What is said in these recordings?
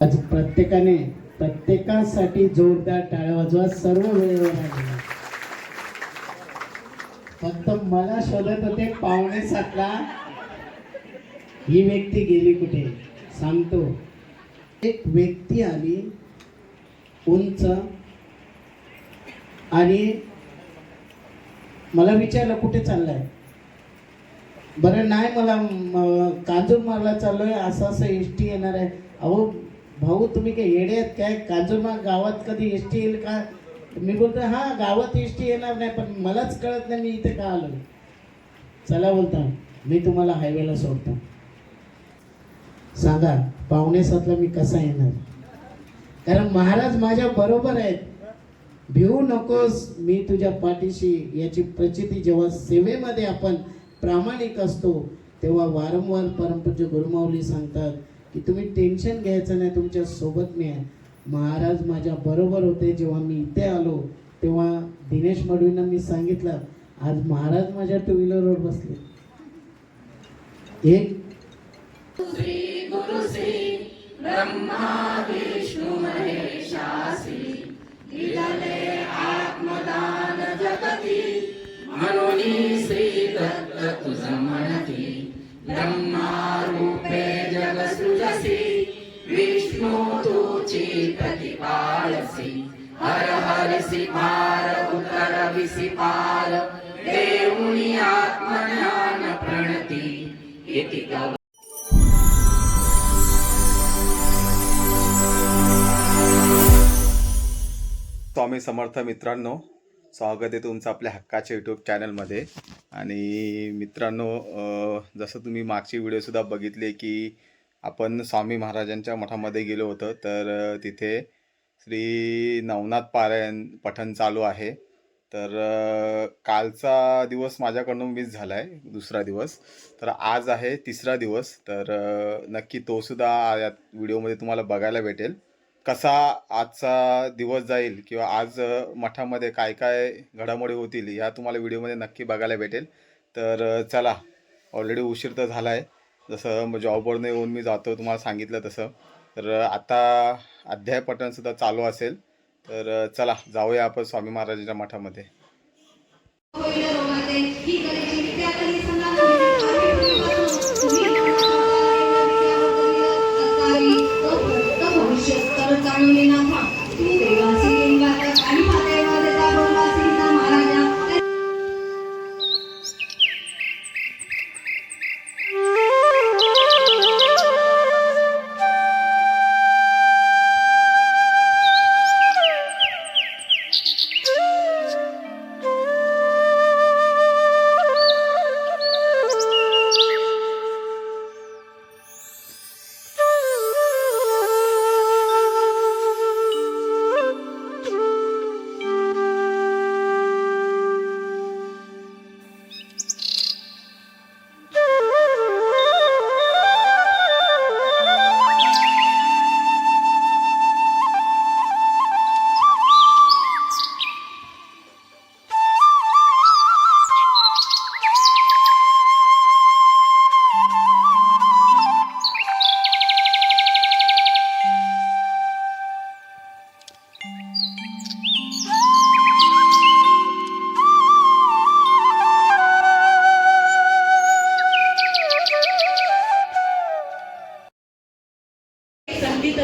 आज प्रत्येकासाठी जोरदार टाळ्या वाजवा. सर्व वेळेवर आले. फक्त मला शोधत होते पावणे 7ला. ही व्यक्ती गेली कुठे सांगतो. एक व्यक्ती आली उंच आणि मला विचारलं कुठे चाललाय. बरं नाही मला कांजूरमार्गला चाललोय, असं एसटी येणार आहे. अहो भाऊ तुम्ही काय येडे आहेत काय, कांजूरमार्ग गावात कधी एसटी येईल का. मी बोलतो हा गावात एसटी येणार नाही, पण मलाच कळत नाही मी इथे का आलो. चला बोलता मी तुम्हाला हायवेला सोडतो. सांगा पावणे 7ला मी कसा येणार. कारण महाराज माझ्या बरोबर आहेत. भिवू नकोस, मी तुझ्या पाठीशी. याची प्रचिती जेव्हा सेवेमध्ये आपण प्रामाणिक असतो तेव्हा वारंवार परमपूज्य गुरुमाऊली सांगतात की तुम्ही टेन्शन घ्यायचं नाही, तुमच्या सोबत मी आहे. महाराज माझ्या बरोबर होते. जेव्हा मी इथे आलो तेव्हा दिनेश मडवींना मी सांगितलं आज महाराज माझ्या टू व्हीलरवर बसले. एक श्री गुरु श्री ब्रह्मा विष्णु महेशासी दिलले आत्मदान जगती म्हणून श्री दत्त तुझ म्हणती. ब्रह्मा रूपे जग सृजसी विष्णु तुची प्रतिपालसी. हर हरसी पार उतरविसी पार देऊनी आत्मज्ञान प्रणती इति गव. स्वामी समर्थ मित्रांनो, स्वागत आहे तुमचं आपल्या हक्काच्या यूट्यूब चॅनलमध्ये. आणि मित्रांनो, जसं तुम्ही मागची व्हिडिओसुद्धा बघितले की आपण स्वामी महाराजांच्या मठामध्ये गेलो होतो. तर तिथे श्री नवनाथ पारायण पठण चालू आहे. तर कालचा दिवस माझ्याकडून मिस झाला आहे, दुसरा दिवस. तर आज आहे तिसरा दिवस. तर नक्की तोसुद्धा या व्हिडिओमध्ये तुम्हाला बघायला भेटेल. कसा आजचा दिवस जाईल किंवा आज मठामध्ये काय काय घडामोडी होतील ह्या तुम्हाला व्हिडिओमध्ये नक्की बघायला भेटेल. तर चला, ऑलरेडी उशीर तर झाला आहे. जसं जॉबवरनं येऊन मी जातो तुम्हाला सांगितलं तसं. तर आता अध्याय पठणसुद्धा चालू असेल. तर चला जाऊया आपण स्वामी महाराजांच्या मठामध्ये.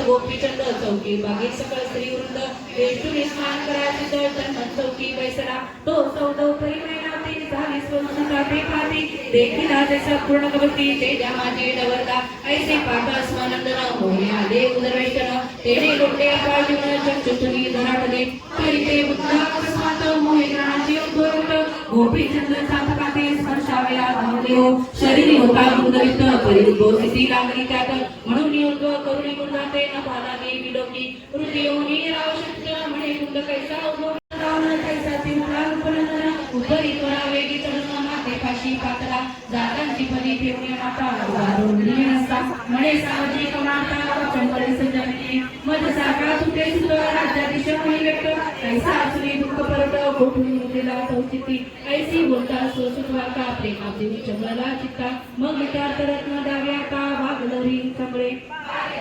गोपीचंद चौकी बागी सकळ स्त्री वृंद वेष्टुनी स्नान करायची तर तन्मन चौकी बैसला तो चौदव परिमैनाती झाली स्वच्छता ते खाती देखील आदेशा पूर्ण कवती तेजा माझी डवरदा ऐसे पाता स्मनंदन होई आले उदरवेष्टन तेने लोटे अपाजीवन चंचुनी धराटले तरी ते बुद्धा अकस्मात मोहे ग्रहणाची उद्भवत गोपीचंद साधकाते स्पर्शावया धावले शरीरी होता उदरित परिबोधिती लागली त्यात म्हणून योग करुणी गुणाते न पालागी विलोकी हृदयोनी रावशक्य म्हणे कुंड कैसा उभो रावण कैसा तिमुळा उपनंदन उपरी करा वेगी चढून माते फाशी पातळा जातांची पदी ठेवणे माता उभारून नसता म्हणे सामाजिक माता चंपडी संजनी मध साका तुटे सुत राज्याधीश म्हणी व्यक्त कैसा असुरी दुःख परत कोठून उरलेला तौचिती ऐसी बोलता सोसुटवा का प्रेमाची चंद्रला चित्ता मग विचार रत्न द्याव्या का वागलरी सगळे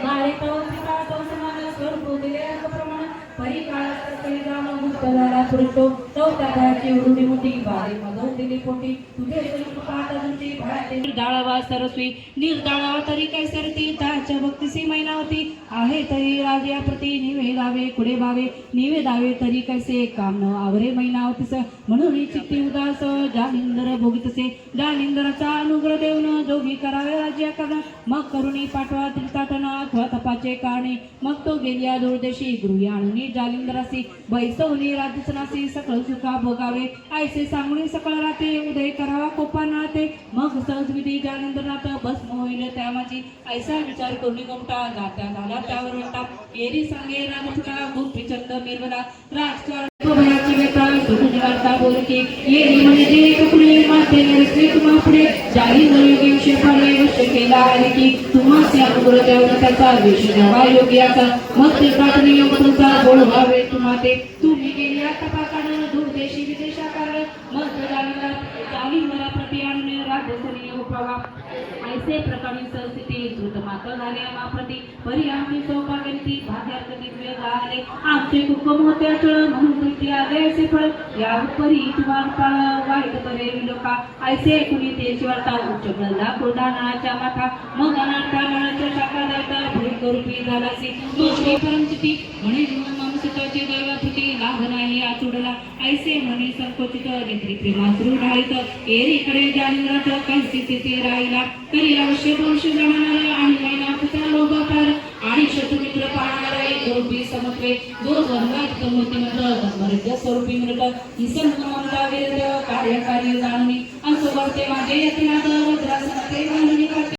मारे तो पिता तो समान स्वरूप दिले प्रमाण परी काळात तरी जाण मुक्त झाला पुरुषो तो त्याची उरुडी मोठी बारी मधो दिली पोटी तुझे स्वरूप पाठ तुझी भाते निर्दाळवा सरस्वी निर्दाळवा तरी काय सरती ताच्या भक्तीसी मैनावती आहे तरी राजा प्रती निवेदावे कुडे भावे निवेदावे तरी कैसे काम न आवरे मैनावतीस म्हणून चित्ती उदास जालिंदर भोगितसे जालिंदराचा अनुग्रह देऊन जोगी करावे राज्य करण मग करुणी पाठवा तिलताटना अथवा तपाचे कारणे मग तो गेल्या दूरदेशी गृही आणून जालिंदरासी बैसवणी राज्यसनासी सकळ सुखा भोगावे ऐसे सांगून सकळ राहते उदय करावा कोपा नाते मग सहजविधी जालिंदरनाथ भस्म होईल त्या माझी ऐसा विचार करून गमटा जात्या झाला त्यावर वटा एरी सांगे राजपुटा गोपीचंद मिरवला राजकारण भयाची व्यथा सुखी वार्ता बोलकी येरी म्हणजे कुकुळे माते नरसले तुम्हा पुढे जालिंदर योगी शेफाने वश केला आहे की तुम्हास या अनुग्रह देऊन त्याचा विष द्यावा योग्याचा मग ते प्रार्थने योग तुमचा गोड व्हावे तुम्हा ते तुम्ही गेल्या तपाकानं दूरदेशी विदेशाकार मग जालिंदरा प्रति आणून राज्यसनी उठावा ऐसे प्रकारे संस्थिती द्रुत माता झाल्या माप्रती परी आमची सौभाग्यवती भाग्यात दिव्य झाले आमचे कुकुम होते अचळ म्हणून प्रीती आले असे फळ या परी तुम्हाला पाळ वाईट करे विलोका ऐसे कुणी ते शिवारता उच्च बळला कोडानाच्या माथा मग अनाथा नाळाच्या शाखा दाता भूकरूपी झालासी दुसरी परमचिती म्हणे मामसताची दैवापृती लाभ नाही आचुडला ऐसे म्हणे संकोचित नेत्री प्रेमाश्रू ढाळीत एरीकडे जालिंदरात कैसी स्थिती राहिला तरी अवश्य दोष जाणणार आणि मैनापचा लोभापार आणि शत्रुमित्र पाहणारा एक रूपी समत्वे जो जन्मात मूर्ती मृत स्वरूपी मृत ही संगमता वेद कार्यकारी जाणणी असं वर्ते माझे यत्नात वज्रासनाचे बांधणी करते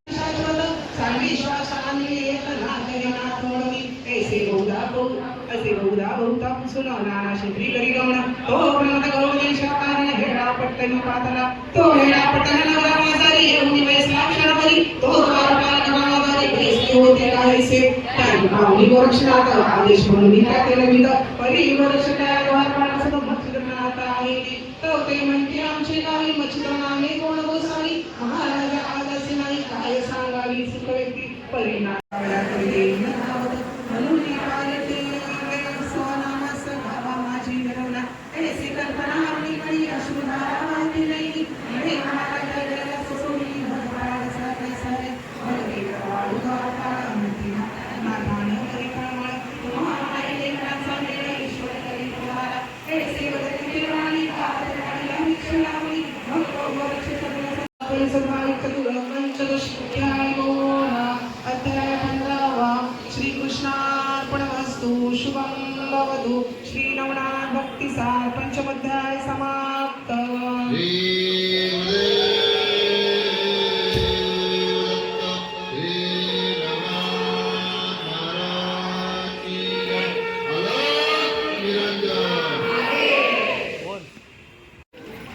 पट्टनी पातला तो हेडा पट्टना नवरा माझारी येऊनी वैस लाक्षणावरी तो द्वारपाल नवावारी वैसली होते काहीसे काही पावली गोरक्षणात आदेश म्हणून त्या केलं विध परी गोरक्षणात द्वारपाल सद मच्छिद्रनाथ आहे तो ते म्हणते आमचे गावी मच्छिद्र नामे कोण गोसावी महाराजा आदर्श नाही काय सांगावी सुख व्यक्ती परिणाम म्हणून पालते सोनामस भावा माझी मिळवला ऐसी कल्पना आपली काही अश्रुधारा श्रीकृष्णार्पणमस्तु शुभं भवतु श्री नवनाथ भक्तिसार पंचमोध्याय समाप्त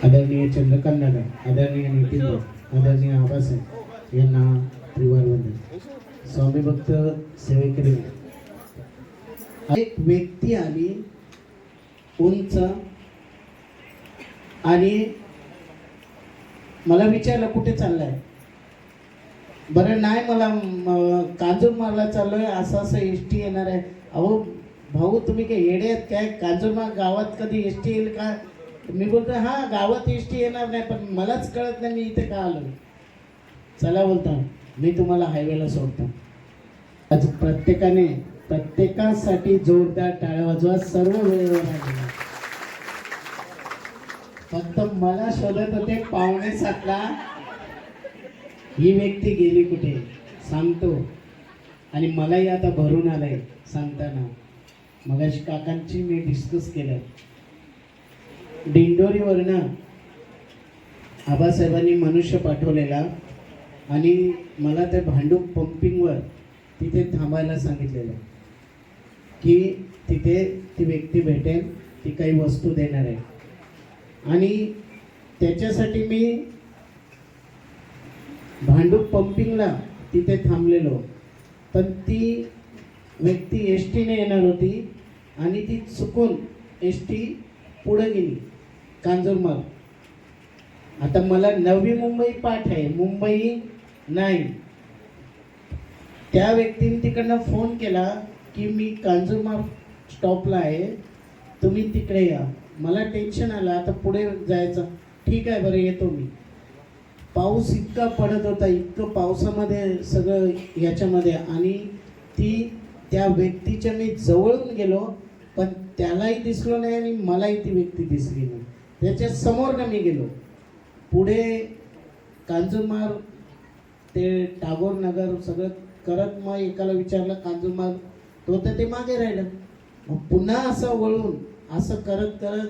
आदरणीय चंद्रकांत दादा, आदरणीय नितीन भाऊ, आदरणीय आबासाहेब यांना त्रिवार वंदन. स्वामी भक्त सेवेकरी एक व्यक्ती आली उंच आणि मला विचारलं कुठे चाललाय. बरं नाही मला कांजूरमारला चाललोय असं एस टी येणार आहे. अहो भाऊ तुम्ही काय येडे आहेत काय? कांजूरमार गावात कधी एस टी येईल का? मी बोलतो हा गावात एस टी येणार नाही पण मलाच कळत नाही मी इथे का आलो. चला बोलता मी तुम्हाला हायवेला सोडतो. आज प्रत्येकासाठी जोरदार टाळ्या वाजवा. सर्व वेळेवर आले. फक्त मला शोधत होते पावणे 7ला ही व्यक्ती गेली कुठे सांगतो. आणि मलाही आता भरून आलंय सांगताना. मगाशी काकांची मी डिस्कस केलं. दिंडोरीवरनं आबासाहेबांनी मनुष्य पाठवलेला आणि मला त्या भांडूप पंपिंगवर तिथे थांबायला सांगितलेलं की तिथे ती व्यक्ती भेटेल, ती काही वस्तू देणार आहे. आणि त्याच्यासाठी मी भांडूप पंपिंगला तिथे थांबलेलो. पण ती व्यक्ती एस टीने येणार होती आणि ती चुकून एस टी पुढे गेली कांजूरमार्ग. आता मला नवी मुंबई पाठ आहे, मुंबई नाही. त्या व्यक्तीने तिकडनं फोन केला की मी कांजूरमार्ग स्टॉपला आहे, तुम्ही तिकडे या. मला टेन्शन आलं, आता पुढे जायचं. ठीक आहे बरं, येतो मी. पाऊस इतका पडत होता, इतकं पावसामध्ये सगळं याच्यामध्ये, आणि त्या व्यक्तीच्या मी जवळून गेलो, पण त्यालाही दिसलो नाही आणि मलाही ती व्यक्ती दिसली नाही. त्याच्या समोरनं मी गेलो. पुढे कांजूरमार्ग ते टागोर नगर सगळं करत मग एकाला विचारलं कांजूरमार्ग, तो तर ते मागे राहिलं. मग पुन्हा असं वळून असं करत करत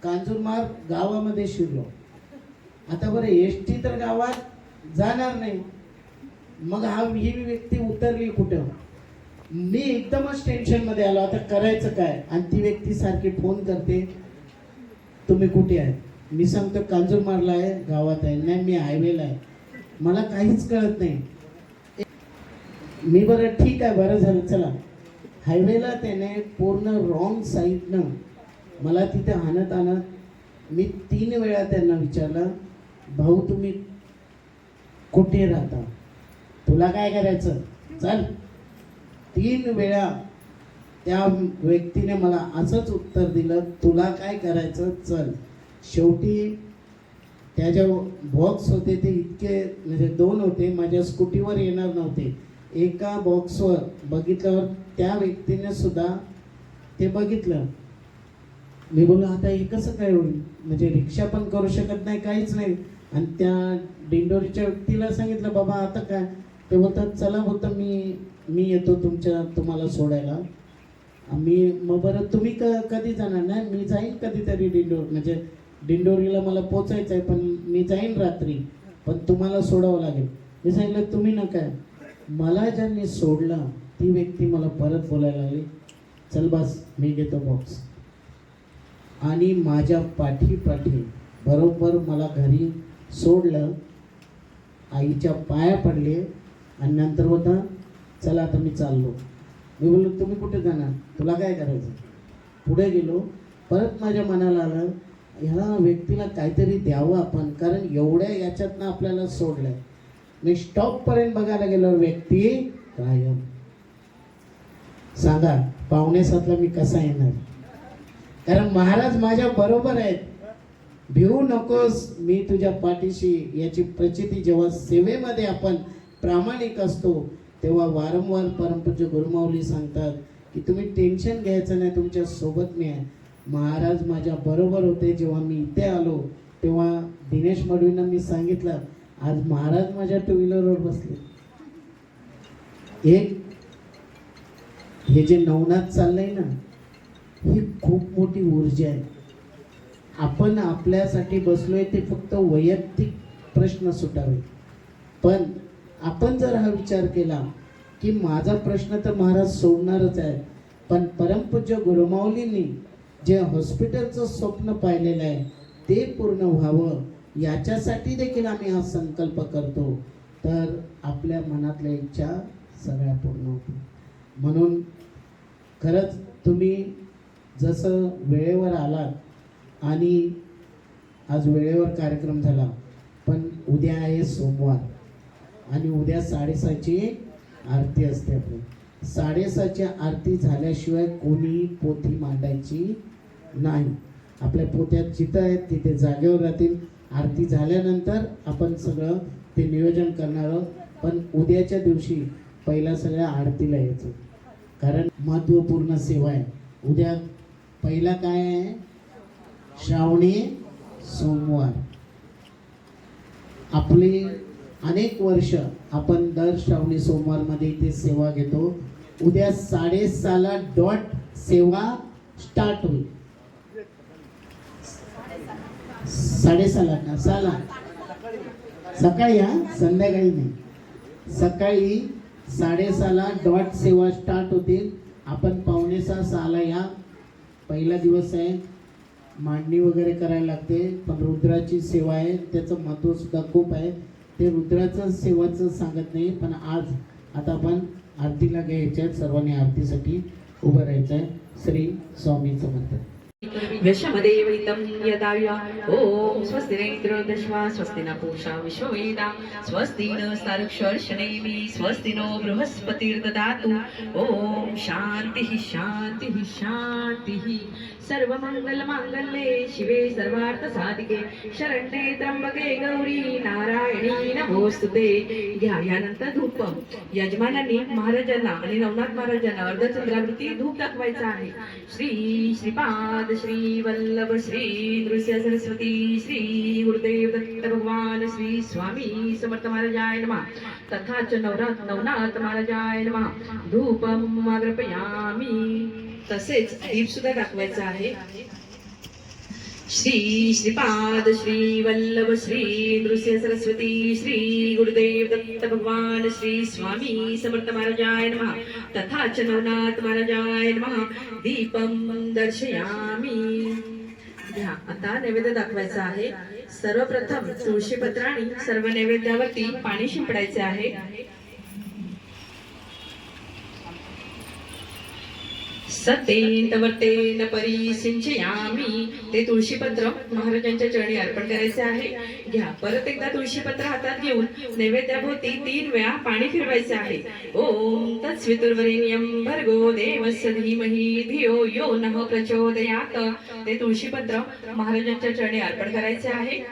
कांजूरमार्ग गावामध्ये शिरलो. आता बरं एसटी तर गावात जाणार नाही, मग ही व्यक्ती उतरली कुठं? मी एकदमच टेन्शनमध्ये आलो, आता करायचं काय? आणि ती व्यक्ती सारखी फोन करते, तुम्ही कुठे आहे? मी सांगतो कांजूरमार्गला आहे, गावात आहे. नाही, मी हायवेला आहे. मला काहीच कळत नाही. मी बरं ठीक आहे, बरं झालं, चला. हायवेला त्याने पूर्ण रॉंग साईडनं मला तिथे आणत मी 3 वेळा त्यांना विचारलं, भाऊ तुम्ही कुठे राहता? तुला काय करायचं? चल. 3 वेळा त्या व्यक्तीने मला असंच उत्तर दिलं, तुला काय करायचं? चल. शेवटी त्याच्या बॉक्स होते ते इतके, म्हणजे 2 होते, माझ्या स्कूटीवर येणार नव्हते. एका बॉक्सवर बघितल्यावर त्या व्यक्तीने सुद्धा ते बघितलं. मी बोललो आता हे कसं काय होईल? म्हणजे रिक्षा पण करू शकत नाही, काहीच नाही. आणि त्या दिंडोरीच्या व्यक्तीला सांगितलं, बाबा आता काय? ते बोलतात, चला बोलतं मी येतो तुम्हाला सोडायला. मग बरं तुम्ही कधी जाणार? नाही, मी जाईन कधीतरी म्हणजे दिंडोरीला मला पोचायचं आहे, पण मी जाईन रात्री, पण तुम्हाला सोडावं लागेल. मी सांगितलं तुम्ही नका. मला ज्यांनी सोडलं ती व्यक्ती मला परत बोलायला लागली, चल बस मी घेतो बॉक्स. आणि माझ्या पाठी बरोबर मला घरी सोडलं. आईच्या पाया पडले आणि नंतर होता, चला आता मी चाललो. मी बोललो तुम्ही कुठे जाणार? तुला काय करायचं? पुढे गेलो. परत माझ्या मनाला आलं, ह्या व्यक्तीला काहीतरी द्यावं आपण, कारण एवढ्या याच्यातनं आपल्याला सोडलंय. मी स्टॉपपर्यंत बघायला गेलो, व्यक्ती गायब. सांगा 6:45ला मी कसा येणार? कारण महाराज माझ्या बरोबर आहेत. भिवू नकोस, मी तुझ्या पाठीशी, याची प्रचिती जेव्हा सेवेमध्ये आपण प्रामाणिक असतो तेव्हा वारंवार परमपूज्य गुरुमाऊली सांगतात की तुम्ही टेन्शन घ्यायचं नाही, तुमच्या सोबत मी आहे. महाराज माझ्या बरोबर होते. जेव्हा मी इथे आलो तेव्हा दिनेश मडवींना मी सांगितलं, आज महाराज माझ्या 2 व्हीलरवर बसले. हे जे नवनाथ चाललंय ना, ही खूप मोठी ऊर्जा आहे. आपण आपल्यासाठी बसलोय ते फक्त वैयक्तिक प्रश्न सुटावे, पण आपण जर हा विचार केला की माझा प्रश्न तर महाराज सोडणारच आहे, पण परमपूज्य गुरुमाऊलींनी जे हॉस्पिटलचं स्वप्न पाहिलेलं आहे ते पूर्ण व्हावं, याच्यासाठी देखील आम्ही हा संकल्प करतो, तर आपल्या मनातल्या इच्छा सगळ्या पूर्ण होतील. म्हणून खरंच तुम्ही जसं वेळेवर आलात आणि आज वेळेवर कार्यक्रम झाला, पण उद्या आहे सोमवार आणि उद्या 6:30ची आरती असते. आपली 6:30ची आरती झाल्याशिवाय कोणीही पोथी मांडायची नाही. आपल्या पोत्यात जिथं आहेत तिथे जागेवर राहतील. आरती झाल्यानंतर आपण सगळं ते नियोजन करणार आहोत, पण उद्याच्या दिवशी पहिला सगळ्या आरतीला यायचं, कारण महत्त्वपूर्ण सेवा आहे. उद्या पहिला काय आहे? श्रावणी सोमवार. आपली अनेक वर्ष आपण दर श्रावणी सोमवारमध्ये इथे सेवा घेतो. उद्या 6:30ला डॉट सेवा स्टार्ट होईल. 6:30ला का? 6ला सकाळी, संध्याकाळी नाही, सकाळी 6:30ला डॉट सेवा स्टार्ट होतील. आपण 5:45-6ला या. पहिला दिवस आहे, मांडणी वगैरे करायला लागते, पण रुद्राची सेवा आहे, त्याचं महत्त्व सुद्धा खूप आहे. ते रुद्राचं सेवाचं सांगत नाही, पण आता आपण आरतीला घ्यायच्या आहेत. सर्वांनी आरतीसाठी उभं राहायचं आहे. श्री स्वामी समर्थ. व्यशमदेवैतं यदाया ॐ स्वस्ति न इन्द्रो दश्वा स्वस्ति न पूषा विश्ववेदा स्वस्ति न सारक्षर्षणेमि स्वस्ति नो बृहस्पतिर्ददातु ॐ शान्तिः शान्तिः शान्तिः सर्वमङ्गलमाङ्गल्ये शिवे सर्वार्थसाधिके शरण्ये त्र्यंबके गौरी नारायणी नमोस्तुते. घ्या यानंतर धूप यजमानांनी महाराजांना आणि नवनाथ महाराजांना अर्धचंद्रावृत्ती धूप दाखवायचा आहे. श्री श्रीपाद श्री वल्लभ श्री नृसिंह सरस्वती श्री गुरुदेव दत्त भगवान श्री स्वामी समर्थ महाराजाय नमः. तथाच नवनाथ महाराजाय नमः. धूपम अर्पयामी. तसेच दीप सुद्धा दाखवायचा आहे. श्री श्रीपाद श्री वल्लभ श्री नृसिंह सरस्वती श्री गुरुदेव दत्त भगवान श्री स्वामी समर्थ महाराजाय नमः. तथाच नवनाथ महाराजाय नमः. दीपम दर्शयामी. घ्या आता नैवेद्य दाखवायचा आहे. सर्वप्रथम तुळशीपत्राने सर्व नैवेद्यावरती पाणी शिंपडायचे आहे. सतेन तवर्तेन परिसिंचयामी. ते तुळशीपत्र महाराजांच्या चरणी अर्पण करायचे आहे. घ्या परत एकदा तुळशीपत्र हातात घेऊन नैवेद्याभोवती 3 वेळा पाणी फिरवायचे आहे. ओम तत्सवितुर्वरेण्यं भर्गो देवस्य धीमहि धियो यो नः प्रचोदयात. ते तुळशीपत्र महाराजांच्या चरणी अर्पण करायचे आहे.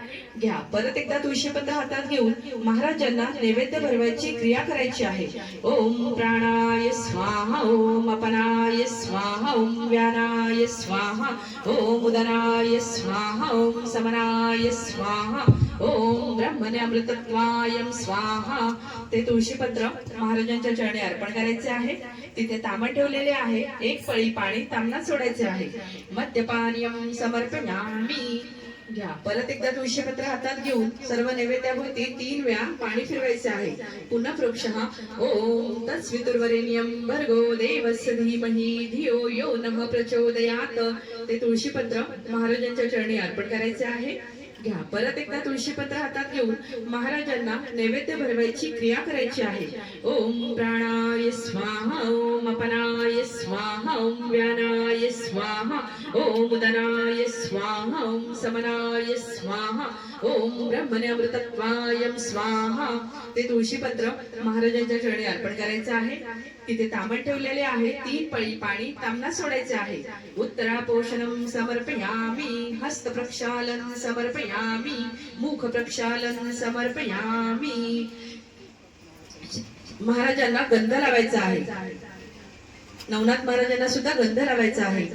घ्या परत एकदा तुळशीपत्र हातात घेऊन महाराजांना नैवेद्य भरवायची क्रिया करायची आहे. ओम प्राणाय स्वाहा ओम अपनाय स्वाहा ओम व्यानाय स्वाहा ओम उदनाय स्वाहा ओम समनाय स्वाहा ओम ब्रह्मणे अमृतत्वाय स्वाहा. ते तुळशीपत्र महाराजांच्या चरणी अर्पण करायचे आहे. तिथे तांबण ठेवलेले आहे. 1 पळी पाणी तांबणात सोडायचे आहे. मद्यपानीयं समर्पयामी. घ्या परत एकदा तुळशीपत्र हातात घेऊन सर्व नैवेद्याभोवती 3 वेळा पाणी फिरवायचे आहे. पुन्हा प्रोक्षः ओम तत्सवितुर्वरेण्यं भर्गो देवस्य धीमहि धियो यो नः प्रचोदयात. ते तुळशीपत्र महाराजांच्या चरणी अर्पण करायचे आहे. घ्या परत एकदा तुळशीपत्र हातात घेऊन महाराजांना नैवेद्य भरवायची क्रिया करायची आहे. ओम प्राणाय स्वाहा ओम अपनाय स्वाहा ओम व्यानाय स्वाहा ओम उदनाय स्वाहा ओम समनाय स्वाहा ओम ब्रह्मणे अमृतत्वाय स्वाहा. ते तुळशीपत्र महाराजांच्या चरणी अर्पण करायचे आहे. तिथे तांबण ठेवलेले आहे. 3 पळी पाणी तांबणात सोडायचे आहे. उत्तरापोषणं समर्पयामी. हस्त प्रक्षालन समर्पयामी. मुख प्रक्षालन समर्पयामी. महाराजांना गंध लावायचा आहे. नवनाथ महाराजांना सुद्धा गंध लावायचा आहे.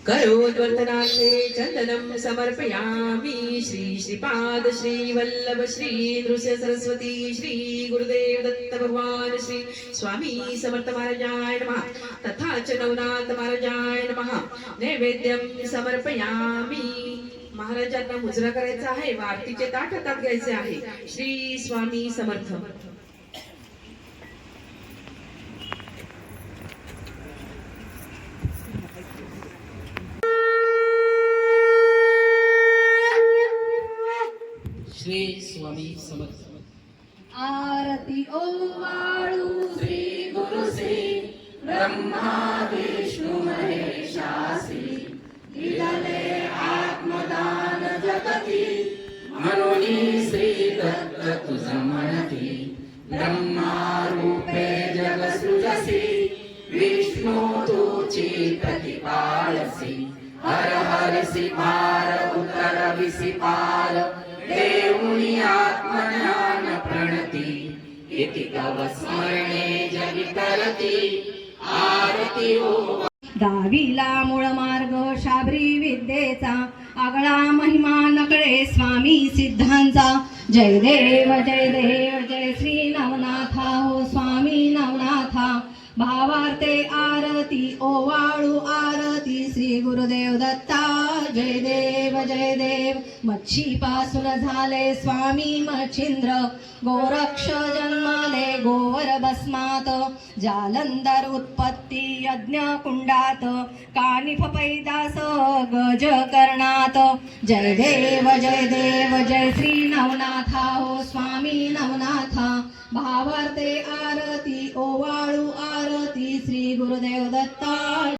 करोद्वर्तनार्थे चंदनं समर्पयामी. श्री श्रीपाद श्री वल्लभ श्री नृसिंह सरस्वती श्री गुरुदेव दत्त भगवान श्री स्वामी समर्थ महाराजाय नमः. तथाच नवनाथ महाराजाय नमः. नैवेद्यं समर्पयामी. महाराजांना मुजरा करायचा आहे. आरतीचे ताट हातात घ्यायचे आहे. श्री स्वामी समर्थ. श्री स्वामी समर्थ. आरती ओवाळू श्री गुरु श्री ब्रह्मा विष्णु महेशासी. दिलले आत्मदान जगती म्हणून श्री दत्त तुझ म्हणती. ब्रह्मा रूपे जग सृजसी विष्णू तुची प्रतिपालसी. हर हरसी पार उतरविसी पार देऊनी आत्मज्ञान प्रणती. इति तव स्मरणे जगी तरती आरती ओ. दाविला मूळ मार्ग शाबरी विद्येचा आगळा महिमा नकळे स्वामी सिद्धांचा. जय देव जय देव जय श्री नवनाथा हो स्वामी नवनाथा. भावार्थे आरती ओवाळू आरती श्री गुरुदेव दत्ता. जय देव जय देव. मच्छीपासून झाले स्वामी मच्छिंद्र. गोरक्ष जन्माले गोवर भस्मात. जालंधर उत्पत्ती यज्ञ कुंडात. कानिफ पैदास गज करणात. जय देव जय श्री नवनाथा हो स्वामी नवनाथा. भावार्थे आरती ओवाळू आरती श्री गुरुदेव दत्ता.